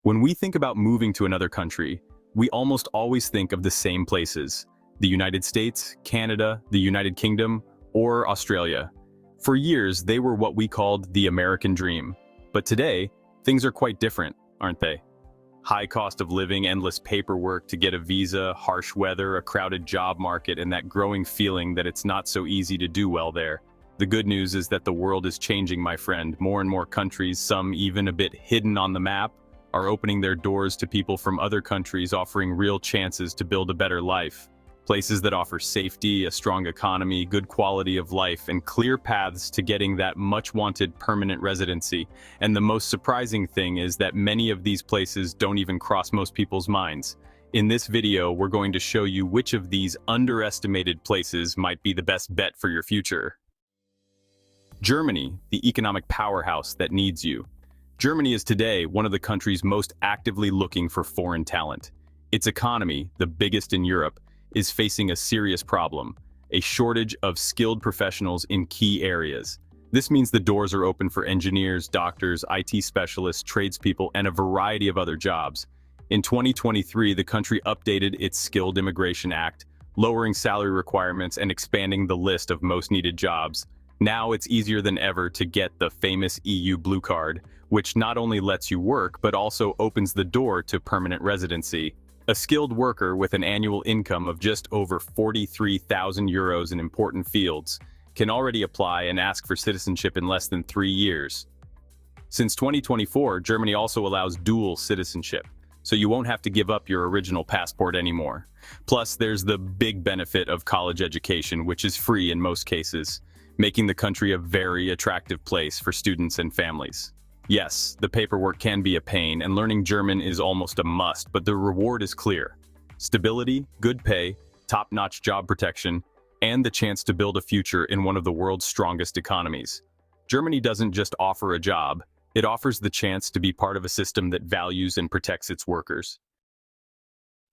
When we think about moving to another country, we almost always think of the same places: the United States, Canada, the United Kingdom, or Australia. For years, they were what we called the American dream. But today, things are quite different, aren't they? High cost of living, endless paperwork to get a visa, harsh weather, a crowded job market, and that growing feeling that it's not so easy to do well there. The good news is that the world is changing, my friend. More and more countries, some even a bit hidden on the map, are opening their doors to people from other countries, offering real chances to build a better life. Places that offer safety, a strong economy, good quality of life, and clear paths to getting that much-wanted permanent residency. And the most surprising thing is that many of these places don't even cross most people's minds. In this video, we're going to show you which of these underestimated places might be the best bet for your future. Germany, the economic powerhouse that needs you. Germany is today one of the countries most actively looking for foreign talent. Its economy, the biggest in Europe, is facing a serious problem: a shortage of skilled professionals in key areas. This means the doors are open for engineers, doctors, IT specialists, tradespeople, and a variety of other jobs. In 2023, the country updated its Skilled Immigration Act, lowering salary requirements and expanding the list of most needed jobs. Now it's easier than ever to get the famous EU Blue Card, which not only lets you work but also opens the door to permanent residency. A skilled worker with an annual income of just over 43,000 euros in important fields can already apply and ask for citizenship in less than 3 years. Since 2024, Germany also allows dual citizenship, so you won't have to give up your original passport anymore. Plus, there's the big benefit of college education, which is free in most cases, making the country a very attractive place for students and families. Yes, the paperwork can be a pain, and learning German is almost a must, but the reward is clear: stability, good pay, top-notch job protection, and the chance to build a future in one of the world's strongest economies. Germany doesn't just offer a job, it offers the chance to be part of a system that values and protects its workers.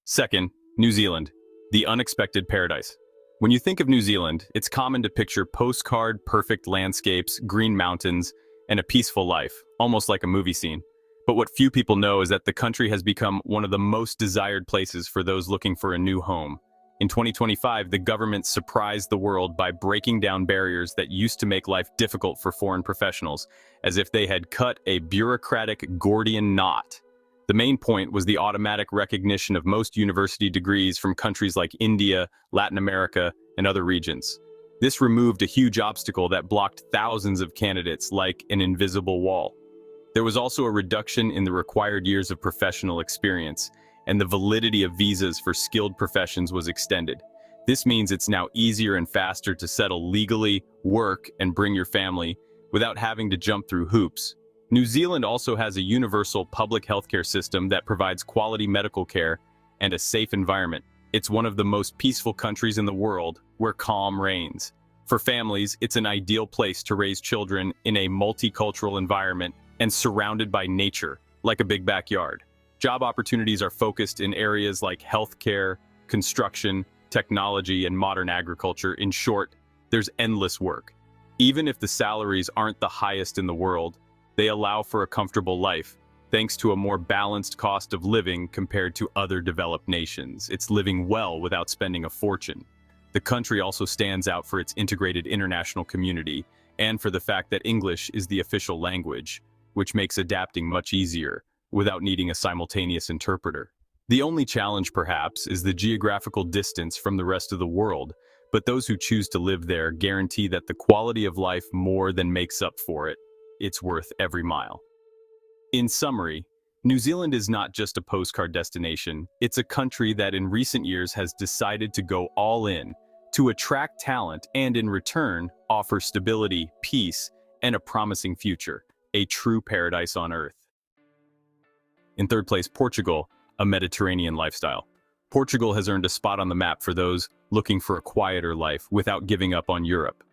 Second, New Zealand, the unexpected paradise. When you think of New Zealand, it's common to picture postcard-perfect landscapes, green mountains, and a peaceful life, almost like a movie scene. But what few people know is that the country has become one of the most desired places for those looking for a new home. In 2025, the government surprised the world by breaking down barriers that used to make life difficult for foreign professionals, as if they had cut a bureaucratic Gordian knot. The main point was the automatic recognition of most university degrees from countries like India, Latin America, and other regions. This removed a huge obstacle that blocked thousands of candidates like an invisible wall. There was also a reduction in the required years of professional experience, and the validity of visas for skilled professions was extended. This means it's now easier and faster to settle legally, work, and bring your family without having to jump through hoops. New Zealand also has a universal public healthcare system that provides quality medical care and a safe environment. It's one of the most peaceful countries in the world, where calm reigns. For families, it's an ideal place to raise children in a multicultural environment and surrounded by nature, like a big backyard. Job opportunities are focused in areas like healthcare, construction, technology, and modern agriculture. In short, there's endless work. Even if the salaries aren't the highest in the world, they allow for a comfortable life, thanks to a more balanced cost of living compared to other developed nations. It's living well without spending a fortune. The country also stands out for its integrated international community and for the fact that English is the official language, which makes adapting much easier without needing a simultaneous interpreter. The only challenge, perhaps, is the geographical distance from the rest of the world, but those who choose to live there guarantee that the quality of life more than makes up for it. It's worth every mile. In summary, New Zealand is not just a postcard destination, it's a country that in recent years has decided to go all in, to attract talent and in return, offer stability, peace, and a promising future, a true paradise on earth. In third place, Portugal, a Mediterranean lifestyle. Portugal has earned a spot on the map for those looking for a quieter life without giving up on Europe.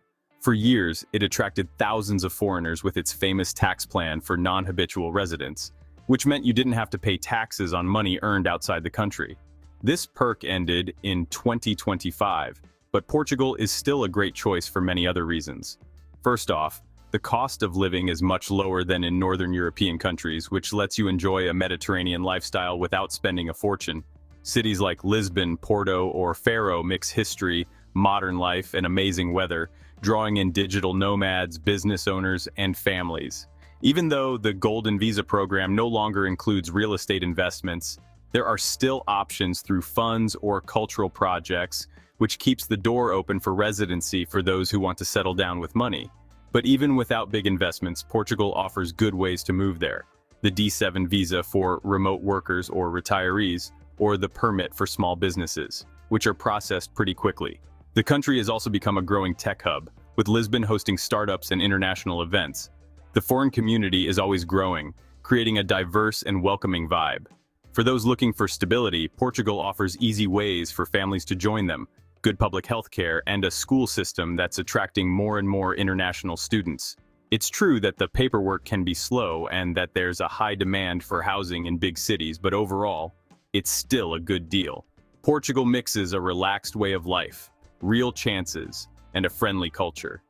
For years, it attracted thousands of foreigners with its famous tax plan for non-habitual residents, which meant you didn't have to pay taxes on money earned outside the country. This perk ended in 2025, but Portugal is still a great choice for many other reasons. First off, The cost of living is much lower than in northern European countries, which lets you enjoy a Mediterranean lifestyle without spending a fortune. Cities like Lisbon, Porto, or Faro mix history, modern life, and amazing weather, drawing in digital nomads, business owners, and families. Even though the Golden Visa program no longer includes real estate investments, there are still options through funds or cultural projects, which keeps the door open for residency for those who want to settle down with money. But even without big investments, Portugal offers good ways to move there. The D7 visa for remote workers or retirees, or the permit for small businesses, which are processed pretty quickly. The country has also become a growing tech hub, with Lisbon hosting startups and international events. The foreign community is always growing, creating a diverse and welcoming vibe. For those looking for stability, Portugal offers easy ways for families to join them, good public health care, and a school system that's attracting more and more international students. It's true that the paperwork can be slow and that there's a high demand for housing in big cities, but overall, it's still a good deal. Portugal mixes a relaxed way of life, real chances, and a friendly culture.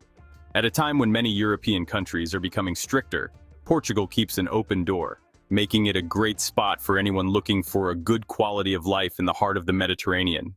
At a time when many European countries are becoming stricter, Portugal keeps an open door, making it a great spot for anyone looking for a good quality of life in the heart of the Mediterranean.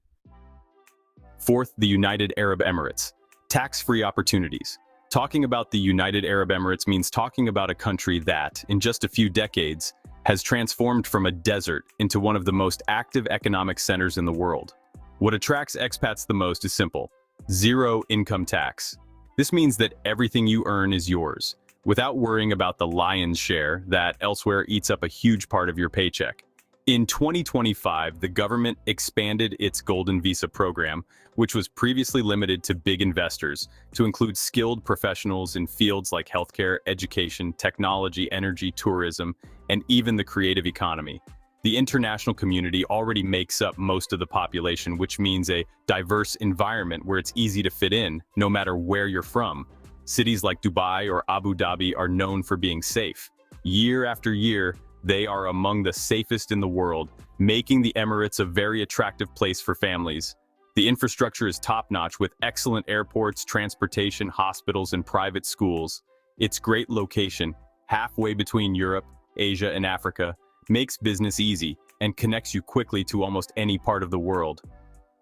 Fourth, the United Arab Emirates. Tax-free opportunities. Talking about the United Arab Emirates means talking about a country that, in just a few decades, has transformed from a desert into one of the most active economic centers in the world. What attracts expats the most is simple: zero income tax. This means that everything you earn is yours, without worrying about the lion's share that elsewhere eats up a huge part of your paycheck. In 2025, the government expanded its Golden Visa program, which was previously limited to big investors, to include skilled professionals in fields like healthcare, education, technology, energy, tourism, and even the creative economy. The international community already makes up most of the population, which means a diverse environment where it's easy to fit in, no matter where you're from. Cities like Dubai or Abu Dhabi are known for being safe. Year after year, they are among the safest in the world, making the Emirates a very attractive place for families. The infrastructure is top-notch with excellent airports, transportation, hospitals, and private schools. Its great location, halfway between Europe, Asia, and Africa, makes business easy and connects you quickly to almost any part of the world.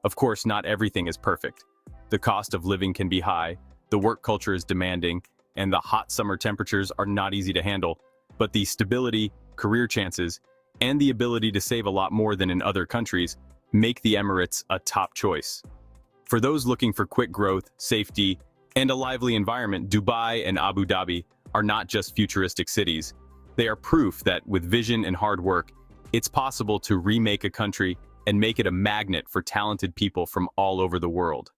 Of course, not everything is perfect. The cost of living can be high, the work culture is demanding, and the hot summer temperatures are not easy to handle. But the stability, career chances, and the ability to save a lot more than in other countries make the Emirates a top choice. For those looking for quick growth, safety, and a lively environment, Dubai and Abu Dhabi are not just futuristic cities. They are proof that with vision and hard work, it's possible to remake a country and make it a magnet for talented people from all over the world.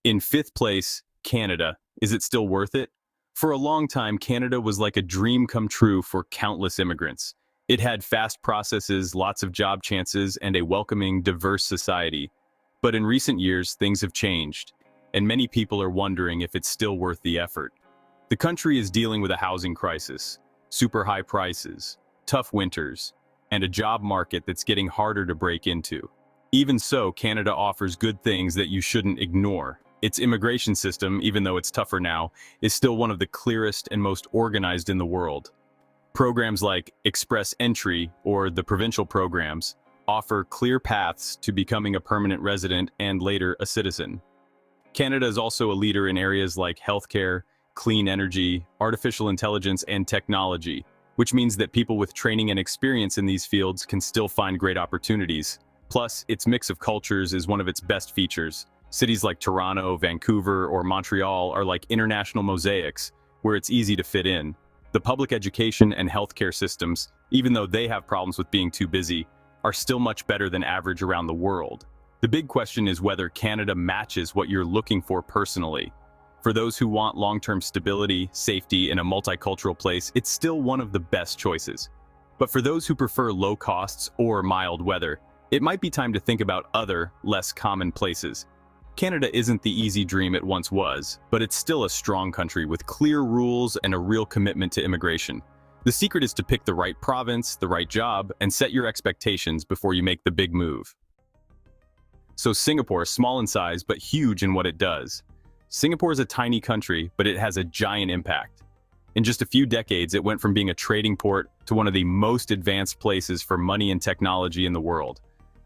In fifth place, Canada. Is it still worth it? For a long time, Canada was like a dream come true for countless immigrants. It had fast processes, lots of job chances, and a welcoming, diverse society. But in recent years, things have changed, and many people are wondering if it's still worth the effort. The country is dealing with a housing crisis, super high prices, tough winters, and a job market that's getting harder to break into. Even so, Canada offers good things that you shouldn't ignore. Its immigration system, even though it's tougher now, is still one of the clearest and most organized in the world. Programs like Express Entry or the provincial programs offer clear paths to becoming a permanent resident and later a citizen. Canada is also a leader in areas like healthcare, clean energy, artificial intelligence, and technology, which means that people with training and experience in these fields can still find great opportunities. Plus, its mix of cultures is one of its best features. Cities like Toronto, Vancouver, or Montreal are like international mosaics, where it's easy to fit in. The public education and healthcare systems, even though they have problems with being too busy, are still much better than average around the world. The big question is whether Canada matches what you're looking for personally. For those who want long-term stability, safety, in a multicultural place, it's still one of the best choices. But for those who prefer low costs or mild weather, it might be time to think about other, less common places. Canada isn't the easy dream it once was, but it's still a strong country with clear rules and a real commitment to immigration. The secret is to pick the right province, the right job, and set your expectations before you make the big move. So Singapore, small in size but huge in what it does. Singapore is a tiny country, but it has a giant impact. In just a few decades, it went from being a trading port to one of the most advanced places for money and technology in the world.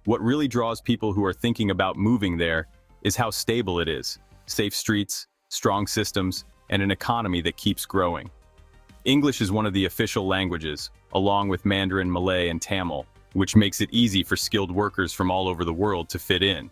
What really draws people who are thinking about moving there is how stable it is. Safe streets, strong systems, and an economy that keeps growing. English is one of the official languages, along with Mandarin, Malay, and Tamil, which makes it easy for skilled workers from all over the world to fit in.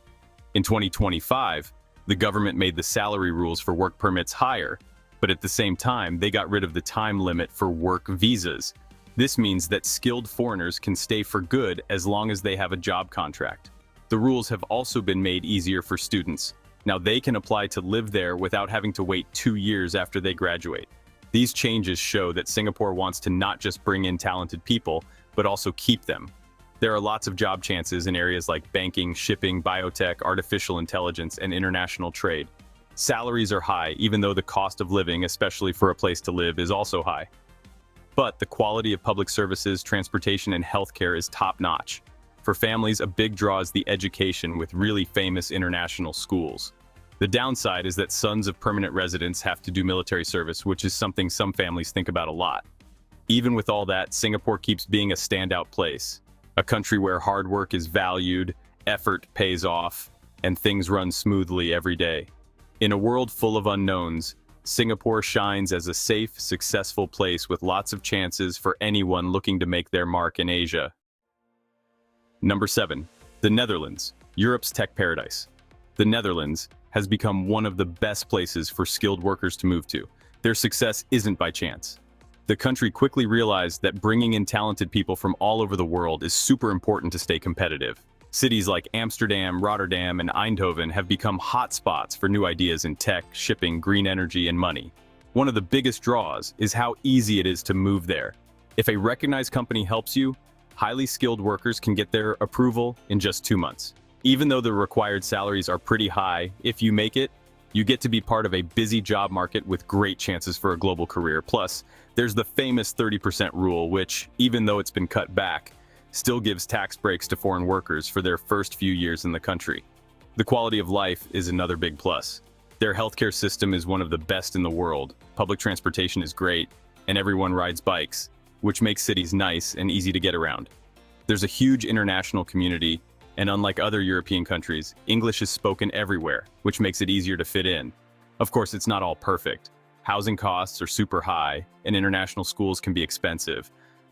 In 2025, the government made the salary rules for work permits higher, but at the same time, they got rid of the time limit for work visas. This means that skilled foreigners can stay for good as long as they have a job contract. The rules have also been made easier for students. Now they can apply to live there without having to wait 2 years after they graduate. These changes show that Singapore wants to not just bring in talented people, but also keep them. There are lots of job chances in areas like banking, shipping, biotech, artificial intelligence, and international trade. Salaries are high, even though the cost of living, especially for a place to live, is also high. But the quality of public services, transportation, and healthcare is top-notch. For families, a big draw is the education with really famous international schools. The downside is that sons of permanent residents have to do military service, which is something some families think about a lot. Even with all that, Singapore keeps being a standout place. A country where hard work is valued, effort pays off, and things run smoothly every day. In a world full of unknowns, Singapore shines as a safe, successful place with lots of chances for anyone looking to make their mark in Asia. Number 7. The Netherlands, Europe's tech paradise. The Netherlands has become one of the best places for skilled workers to move to. Their success isn't by chance. The country quickly realized that bringing in talented people from all over the world is super important to stay competitive. Cities like Amsterdam, Rotterdam, and Eindhoven have become hotspots for new ideas in tech, shipping, green energy, and money. One of the biggest draws is how easy it is to move there. If a recognized company helps you, highly skilled workers can get their approval in just 2 months. Even though the required salaries are pretty high, if you make it, you get to be part of a busy job market with great chances for a global career. Plus, there's the famous 30% rule, which, even though it's been cut back, still gives tax breaks to foreign workers for their first few years in the country. The quality of life is another big plus. Their healthcare system is one of the best in the world, public transportation is great, and everyone rides bikes, which makes cities nice and easy to get around. There's a huge international community, and unlike other European countries, English is spoken everywhere, which makes it easier to fit in. Of course, it's not all perfect. Housing costs are super high, and international schools can be expensive.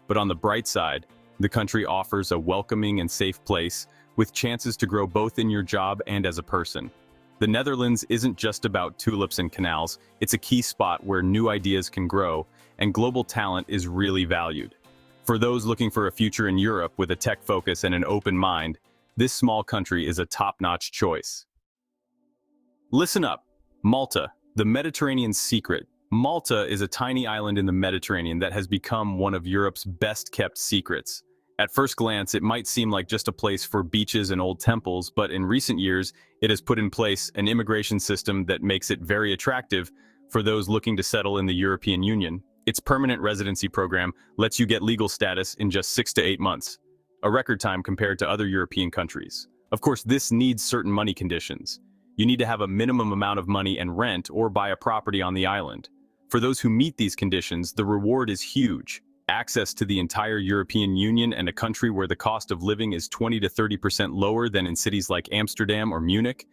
But on the bright side, the country offers a welcoming and safe place with chances to grow both in your job and as a person. The Netherlands isn't just about tulips and canals, it's a key spot where new ideas can grow, and global talent is really valued. For those looking for a future in Europe with a tech focus and an open mind, this small country is a top-notch choice. Listen up. Malta, the Mediterranean's secret. Malta is a tiny island in the Mediterranean that has become one of Europe's best-kept secrets. At first glance, it might seem like just a place for beaches and old temples, but in recent years, it has put in place an immigration system that makes it very attractive for those looking to settle in the European Union. Its permanent residency program lets you get legal status in just 6 to 8 months, a record time compared to other European countries. Of course, this needs certain money conditions. You need to have a minimum amount of money and rent or buy a property on the island. For those who meet these conditions, the reward is huge. Access to the entire European Union and a country where the cost of living is 20 to 30% lower than in cities like Amsterdam or Munich.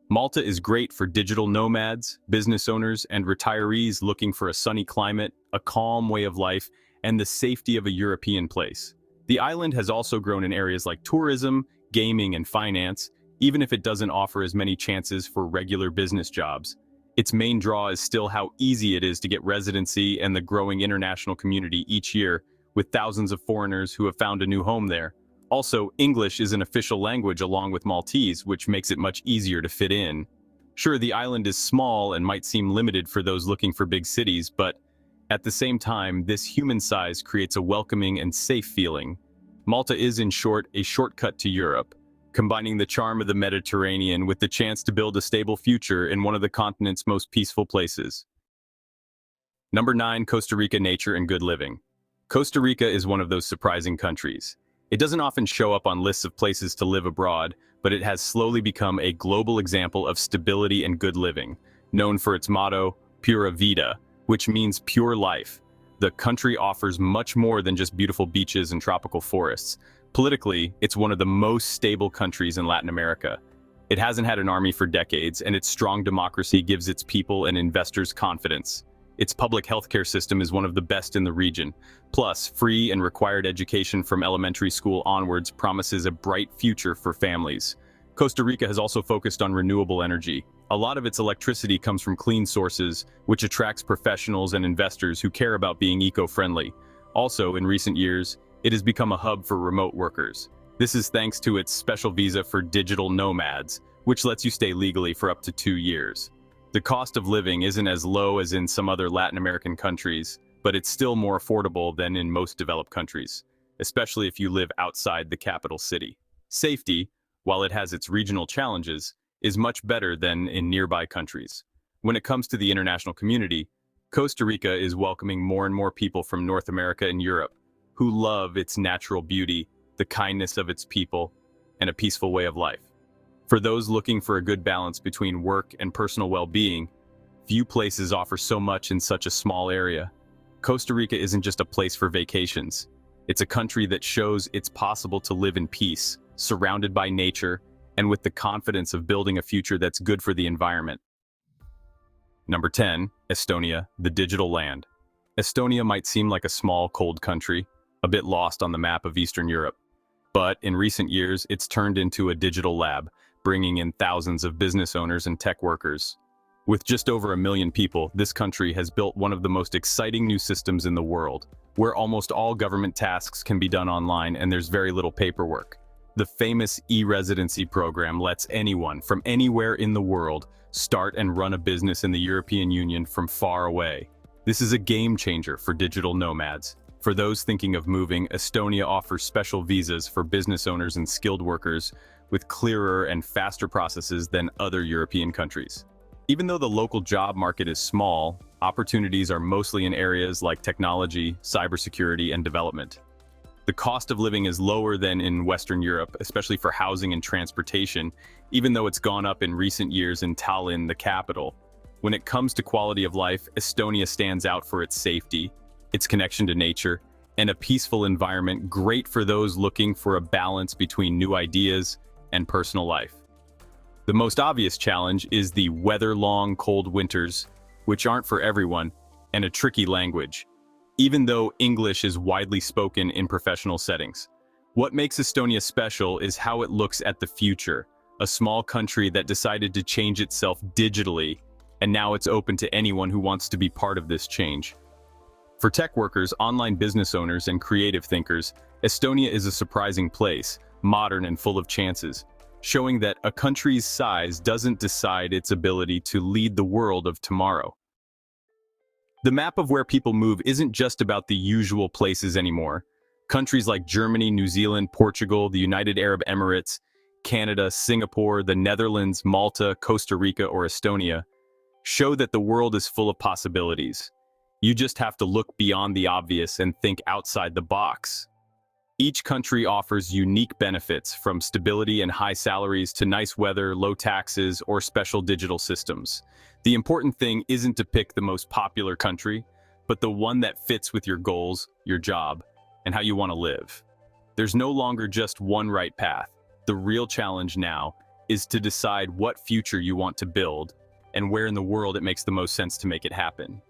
Malta is great for digital nomads, business owners, and retirees looking for a sunny climate, a calm way of life, and the safety of a European place. The island has also grown in areas like tourism, gaming, and finance, even if it doesn't offer as many chances for regular business jobs. Its main draw is still how easy it is to get residency and the growing international community each year, with thousands of foreigners who have found a new home there. Also, English is an official language along with Maltese, which makes it much easier to fit in. Sure, the island is small and might seem limited for those looking for big cities, but at the same time, this human size creates a welcoming and safe feeling. Malta is, in short, a shortcut to Europe, combining the charm of the Mediterranean with the chance to build a stable future in one of the continent's most peaceful places. Number 9, Costa Rica nature and good living. Costa Rica is one of those surprising countries. It doesn't often show up on lists of places to live abroad, but it has slowly become a global example of stability and good living. known for its motto, Pura Vida, which means pure life. The country offers much more than just beautiful beaches and tropical forests. Politically, it's one of the most stable countries in Latin America. It hasn't had an army for decades, and its strong democracy gives its people and investors confidence. Its public healthcare system is one of the best in the region. Plus, free and required education from elementary school onwards promises a bright future for families. Costa Rica has also focused on renewable energy. A lot of its electricity comes from clean sources, which attracts professionals and investors who care about being eco-friendly. Also, in recent years, it has become a hub for remote workers. This is thanks to its special visa for digital nomads, which lets you stay legally for up to 2 years. The cost of living isn't as low as in some other Latin American countries, but it's still more affordable than in most developed countries, especially if you live outside the capital city. Safety, while it has its regional challenges, is much better than in nearby countries. When it comes to the international community, Costa Rica is welcoming more and more people from North America and Europe who love its natural beauty, the kindness of its people, and a peaceful way of life. For those looking for a good balance between work and personal well-being, few places offer so much in such a small area. Costa Rica isn't just a place for vacations. It's a country that shows it's possible to live in peace, surrounded by nature, and with the confidence of building a future that's good for the environment. Number 10, Estonia, the digital land. Estonia might seem like a small, cold country, a bit lost on the map of Eastern Europe. But in recent years, it's turned into a digital lab, bringing in thousands of business owners and tech workers. With just over 1 million people, this country has built one of the most exciting new systems in the world, where almost all government tasks can be done online and there's very little paperwork. The famous e-residency program lets anyone from anywhere in the world start and run a business in the European Union from far away. This is a game changer for digital nomads. For those thinking of moving, Estonia offers special visas for business owners and skilled workers with clearer and faster processes than other European countries. Even though the local job market is small, opportunities are mostly in areas like technology, cybersecurity, and development. The cost of living is lower than in Western Europe, especially for housing and transportation, even though it's gone up in recent years in Tallinn, the capital. When it comes to quality of life, Estonia stands out for its safety, its connection to nature, and a peaceful environment great for those looking for a balance between new ideas and personal life. The most obvious challenge is the weather-long cold winters, which aren't for everyone, and a tricky language, even though English is widely spoken in professional settings. What makes Estonia special is how it looks at the future, a small country that decided to change itself digitally, and now it's open to anyone who wants to be part of this change. For tech workers, online business owners, and creative thinkers, Estonia is a surprising place, modern and full of chances, showing that a country's size doesn't decide its ability to lead the world of tomorrow. The map of where people move isn't just about the usual places anymore. Countries like Germany, New Zealand, Portugal, the United Arab Emirates, Canada, Singapore, the Netherlands, Malta, Costa Rica, or Estonia show that the world is full of possibilities. You just have to look beyond the obvious and think outside the box. Each country offers unique benefits, from stability and high salaries to nice weather, low taxes, or special digital systems. The important thing isn't to pick the most popular country, but the one that fits with your goals, your job, and how you want to live. There's no longer just one right path. The real challenge now is to decide what future you want to build and where in the world it makes the most sense to make it happen.